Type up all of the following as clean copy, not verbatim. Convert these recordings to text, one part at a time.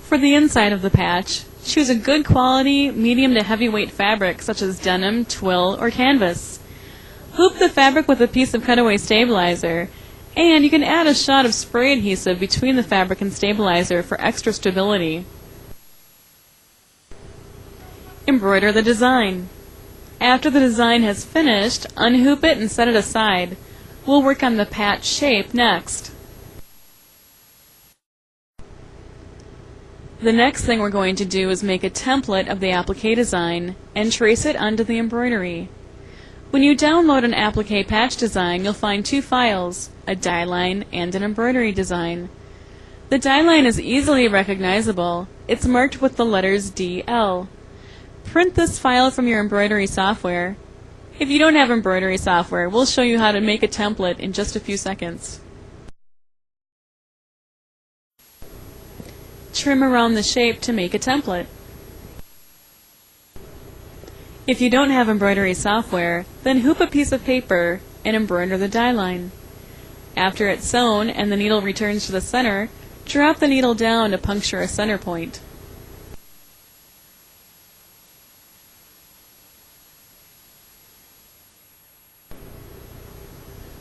For the inside of the patch, choose a good quality, medium to heavyweight fabric such as denim, twill, or canvas. Hoop the fabric with a piece of cutaway stabilizer, and you can add a shot of spray adhesive between the fabric and stabilizer for extra stability. Embroider the design. After the design has finished, unhoop it and set it aside. We'll work on the patch shape next. The next thing we're going to do is make a template of the applique design and trace it onto the embroidery. When you download an applique patch design, you'll find two files, a die line and an embroidery design. The die line is easily recognizable. It's marked with the letters DL. Print this file from your embroidery software. If you don't have embroidery software, we'll show you how to make a template in just a few seconds. Trim around the shape to make a template. If you don't have embroidery software, then hoop a piece of paper and embroider the die line. After it's sewn and the needle returns to the center, drop the needle down to puncture a center point.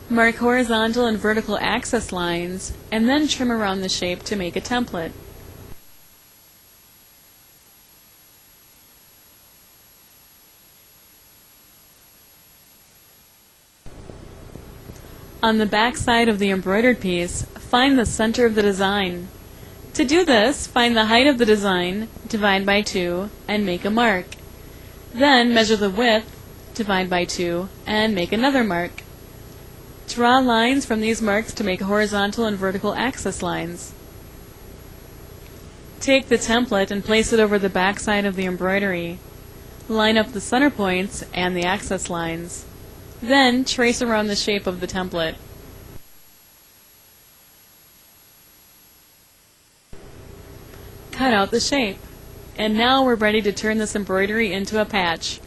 Mark horizontal and vertical access lines, and then trim around the shape to make a template. On the back side of the embroidered piece, find the center of the design. To do this, find the height of the design, divide by 2, and make a mark. Then measure the width, divide by 2, and make another mark. Draw lines from these marks to make horizontal and vertical access lines. Take the template and place it over the back side of the embroidery. Line up the center points and the access lines. Then trace around the shape of the template. Cut out the shape. And now we're ready to turn this embroidery into a patch.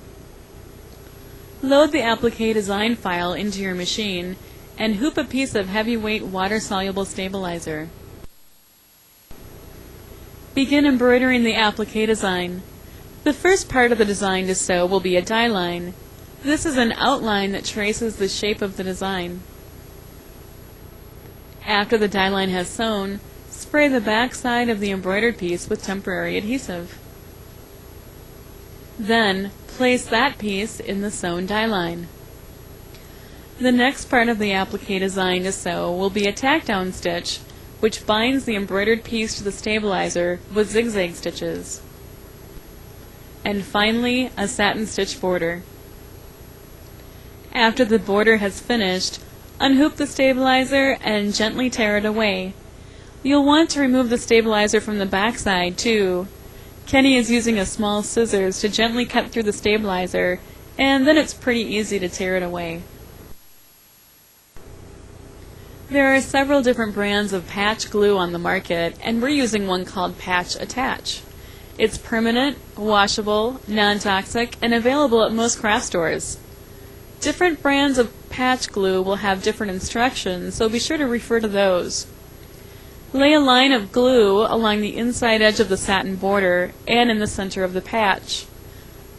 Load the applique design file into your machine and hoop a piece of heavyweight water-soluble stabilizer. Begin embroidering the applique design. The first part of the design to sew will be a die line. This is an outline that traces the shape of the design. After the die line has sewn, spray the back side of the embroidered piece with temporary adhesive. Then, place that piece in the sewn die line. The next part of the applique design to sew will be a tack-down stitch, which binds the embroidered piece to the stabilizer with zigzag stitches. And finally, a satin stitch border. After the border has finished, unhoop the stabilizer and gently tear it away. You'll want to remove the stabilizer from the back side too. Kenny is using a small scissors to gently cut through the stabilizer, and then it's pretty easy to tear it away. There are several different brands of patch glue on the market, and we're using one called Patch Attach. It's permanent, washable, non-toxic, and available at most craft stores. Different brands of patch glue will have different instructions, so be sure to refer to those. Lay a line of glue along the inside edge of the satin border and in the center of the patch.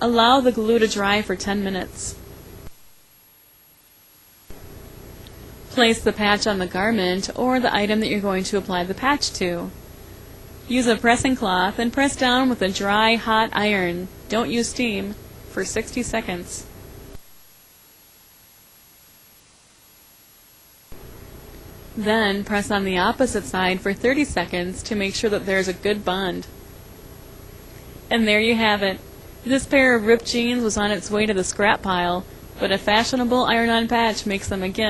Allow the glue to dry for 10 minutes. Place the patch on the garment or the item that you're going to apply the patch to. Use a pressing cloth and press down with a dry, hot iron, don't use steam, for 60 seconds. Then press on the opposite side for 30 seconds to make sure that there's a good bond. And there you have it. This pair of ripped jeans was on its way to the scrap pile, but a fashionable iron-on patch makes them again.